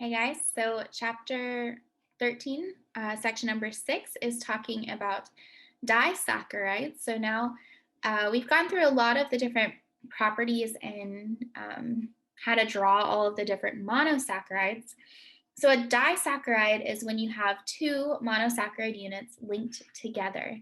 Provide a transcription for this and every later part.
Hey guys, so chapter 13, section number 6 is talking about disaccharides. So now we've gone through a lot of the different properties and how to draw all of the different monosaccharides. So a disaccharide is when you have two monosaccharide units linked together.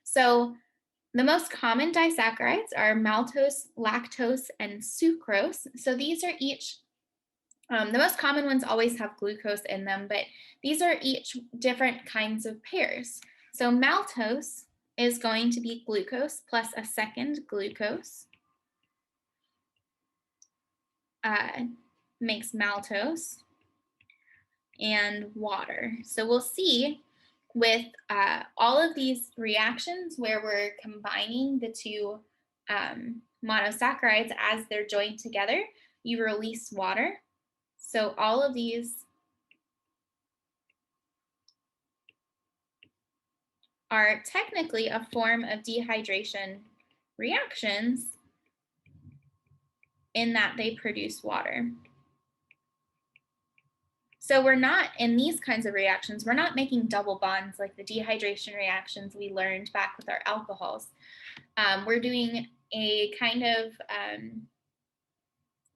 So the most common disaccharides are maltose, lactose, and sucrose. So these are each the most common ones always have glucose in them, but these are each different kinds of pairs. So maltose is going to be glucose plus a second glucose, uh, makes maltose and water. So we'll see with all of these reactions where we're combining the two monosaccharides as they're joined together, you release water. So all of these are technically a form of dehydration reactions in that they produce water. So we're not, in these kinds of reactions, we're not making double bonds like the dehydration reactions we learned back with our alcohols. We're doing a kind of,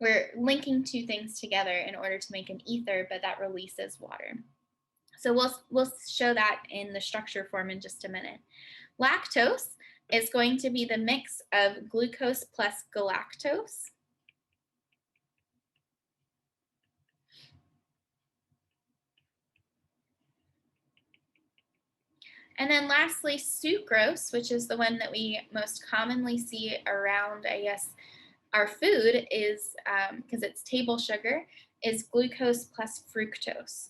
we're linking two things together in order to make an ether, but that releases water. So we'll show that in the structure form in just a minute. Lactose is going to be the mix of glucose plus galactose. And then lastly, sucrose, which is the one that we most commonly see around, I guess, our food is, because it's table sugar, is glucose plus fructose.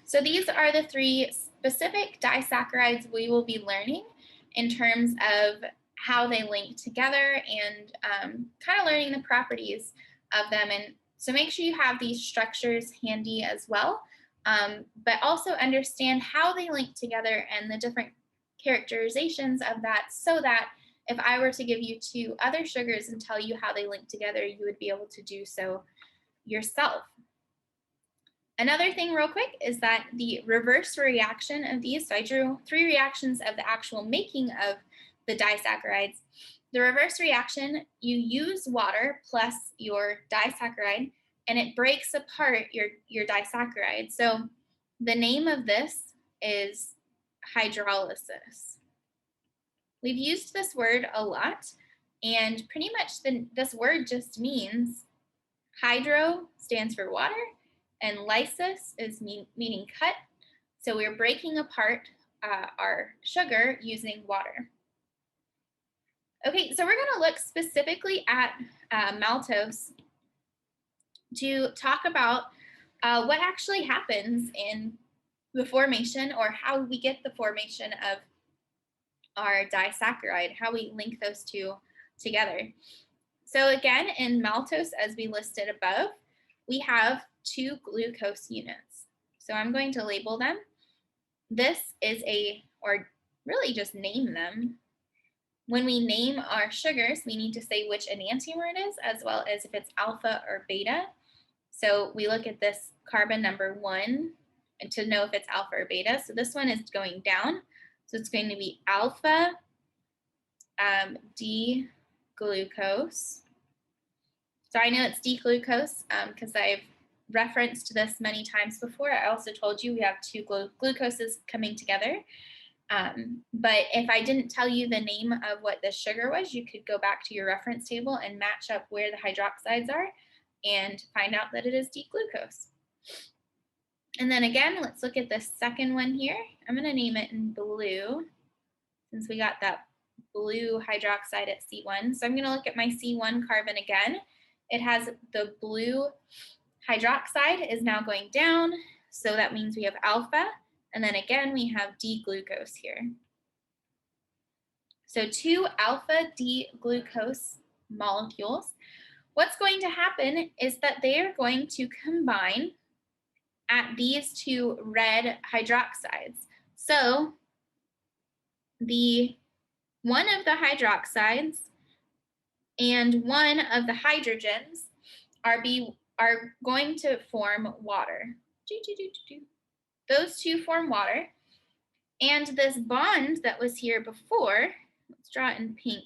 So these are the three specific disaccharides we will be learning in terms of how they link together and kind of learning the properties of them. And so make sure you have these structures handy as well, but also understand how they link together and the different characterizations of that, so that if I were to give you two other sugars and tell you how they link together, you would be able to do so yourself. Another thing real quick is that the reverse reaction of these, so I drew three reactions of the actual making of the disaccharides. The reverse reaction, you use water plus your disaccharide and it breaks apart your disaccharide. So the name of this is hydrolysis. We've used this word a lot, and pretty much this word just means hydro stands for water, and lysis is meaning cut. So we're breaking apart our sugar using water. Okay, so we're going to look specifically at maltose to talk about what actually happens in the formation, or how we get the formation of our disaccharide, how we link those two together. So again, in maltose, as we listed above, we have two glucose units. So I'm going to label them. This is or really just name them. When we name our sugars, we need to say which enantiomer it is, as well as if it's alpha or beta. So we look at this carbon number 1 and to know if it's alpha or beta. So this one is going down. So it's going to be alpha D-glucose. So I know it's D-glucose because I've referenced this many times before. I also told you we have two glucoses coming together. But if I didn't tell you the name of what this sugar was, you could go back to your reference table and match up where the hydroxides are and find out that it is D-glucose. And then again, let's look at the second one here. I'm going to name it in blue since we got that blue hydroxide at C1. So I'm going to look at my C1 carbon again. It has the blue hydroxide is now going down. So that means we have alpha. And then again, we have D-glucose here. So two alpha D-glucose molecules. What's going to happen is that they are going to combine at these two red hydroxides. So the one of the hydroxides and one of the hydrogens are going to form water. Those two form water. And this bond that was here before, let's draw it in pink.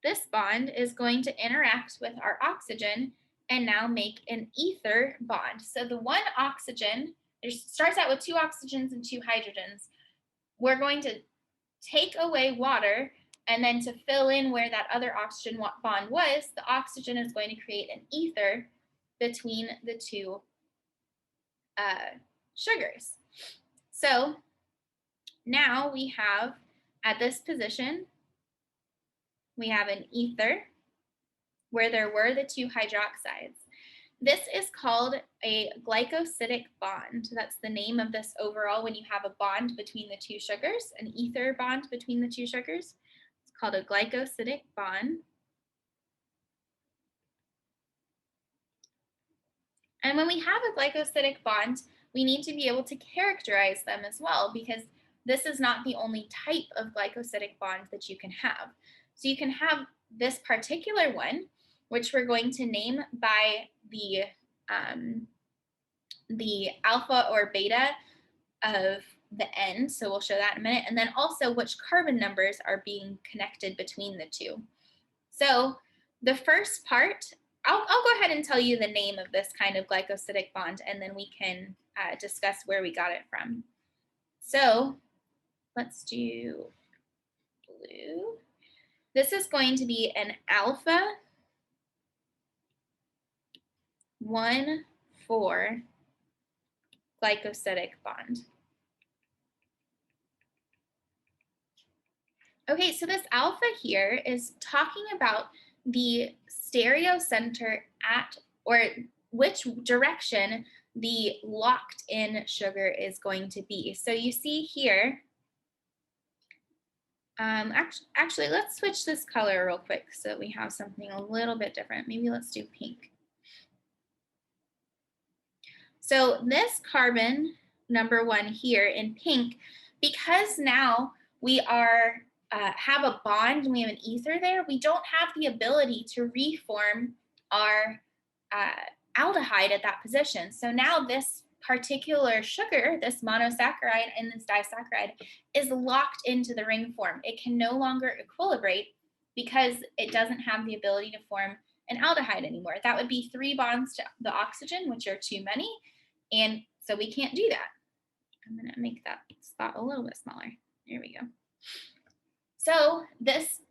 This bond is going to interact with our oxygen and now make an ether bond. So the one oxygen, it starts out with two oxygens and two hydrogens. We're going to take away water, and then to fill in where that other oxygen bond was, the oxygen is going to create an ether between the two sugars. So now we have, at this position, we have an ether where there were the two hydroxides. This is called a glycosidic bond. That's the name of this overall when you have a bond between the two sugars, an ether bond between the two sugars. It's called a glycosidic bond. And when we have a glycosidic bond, we need to be able to characterize them as well, because this is not the only type of glycosidic bond that you can have. So you can have this particular one, which we're going to name by the alpha or beta of the end. So we'll show that in a minute. And then also which carbon numbers are being connected between the two. So the first part, I'll go ahead and tell you the name of this kind of glycosidic bond, and then we can discuss where we got it from. So let's do blue. This is going to be an alpha 1,4 glycosidic bond. Okay, so this alpha here is talking about the stereocenter at, or which direction the locked in sugar is going to be. So you see here, actually, let's switch this color real quick so that we have something a little bit different. Maybe let's do pink. So this carbon number 1 here in pink, because now we are have a bond and we have an ether there, we don't have the ability to reform our aldehyde at that position. So now this particular sugar, this monosaccharide and this disaccharide, is locked into the ring form. It can no longer equilibrate because it doesn't have the ability to form an aldehyde anymore. That would be 3 bonds to the oxygen, which are too many, and so we can't do that. I'm going to make that spot a little bit smaller. There we go. So this,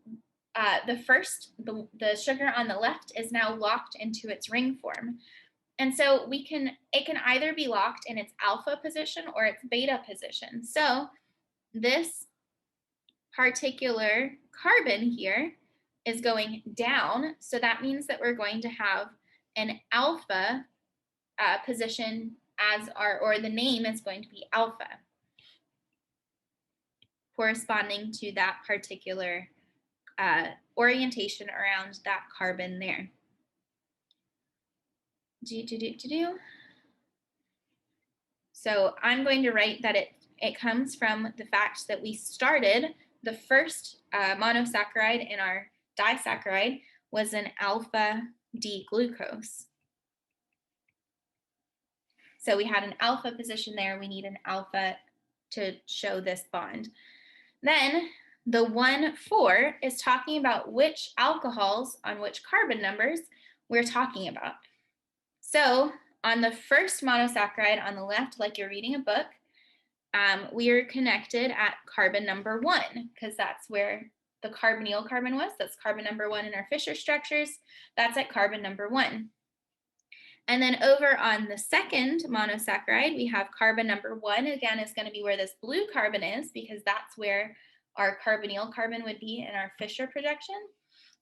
the sugar on the left is now locked into its ring form. And so it can either be locked in its alpha position or its beta position. So this particular carbon here is going down. So that means that we're going to have an alpha position as or the name is going to be alpha, corresponding to that particular orientation around that carbon there. So I'm going to write that it comes from the fact that we started the first monosaccharide in our disaccharide was an alpha D glucose. So we had an alpha position there. We need an alpha to show this bond. Then the 1,4 is talking about which alcohols on which carbon numbers we're talking about. So on the first monosaccharide on the left, like you're reading a book, we are connected at carbon number 1 because that's where the carbonyl carbon was. That's carbon number 1 in our Fischer structures. That's at carbon number 1. And then over on the second monosaccharide, we have carbon number 1. Again, is going to be where this blue carbon is because that's where our carbonyl carbon would be in our Fischer projection.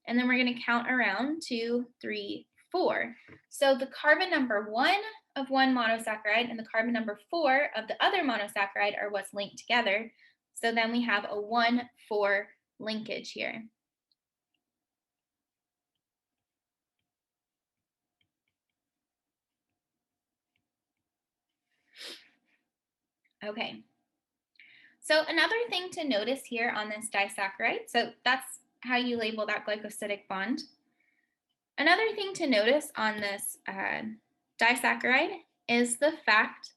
And then we're going to count around 2, 3, 4. So the carbon number 1 of one monosaccharide and the carbon number 4 of the other monosaccharide are what's linked together. So then we have a 1,4 linkage here. Okay, So another thing to notice here on this disaccharide, so that's how you label that glycosidic bond. Another thing to notice on this disaccharide is the fact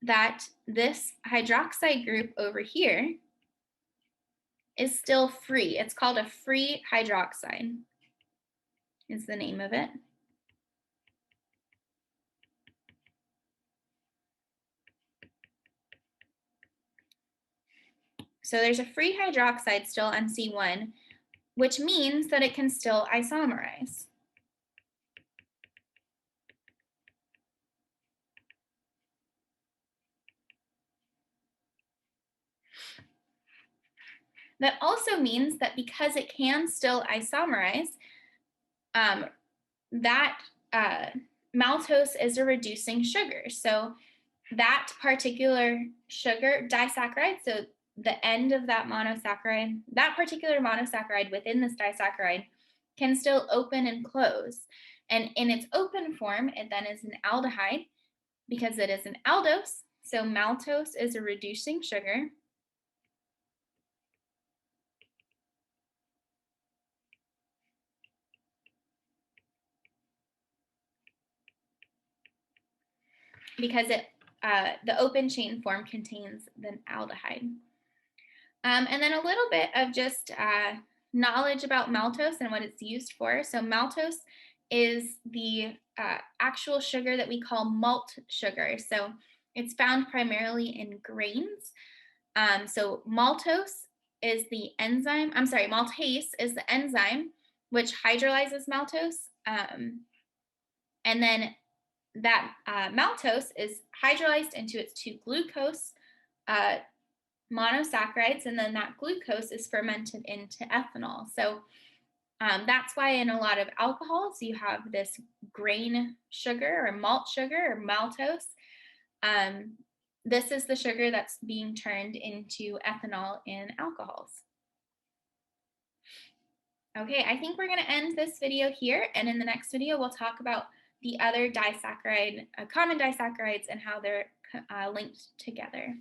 that this hydroxide group over here is still free. It's called a free hydroxide, is the name of it. So there's a free hydroxide still on C1, which means that it can still isomerize. That also means that because it can still isomerize, that maltose is a reducing sugar. So that particular sugar disaccharide, so the end of that monosaccharide, that particular monosaccharide within this disaccharide can still open and close. And in its open form, it then is an aldehyde because it is an aldose. So maltose is a reducing sugar. Because the open chain form contains the aldehyde. And then a little bit of just knowledge about maltose and what it's used for. So maltose is the actual sugar that we call malt sugar. So it's found primarily in grains. So maltose is the enzyme, maltase is the enzyme which hydrolyzes maltose. And then that maltose is hydrolyzed into its two glucose monosaccharides, and then that glucose is fermented into ethanol. So that's why in a lot of alcohols you have this grain sugar or malt sugar or maltose. This is the sugar that's being turned into ethanol in alcohols. Okay, I think we're going to end this video here, and in the next video we'll talk about the other disaccharide, common disaccharides, and how they're linked together.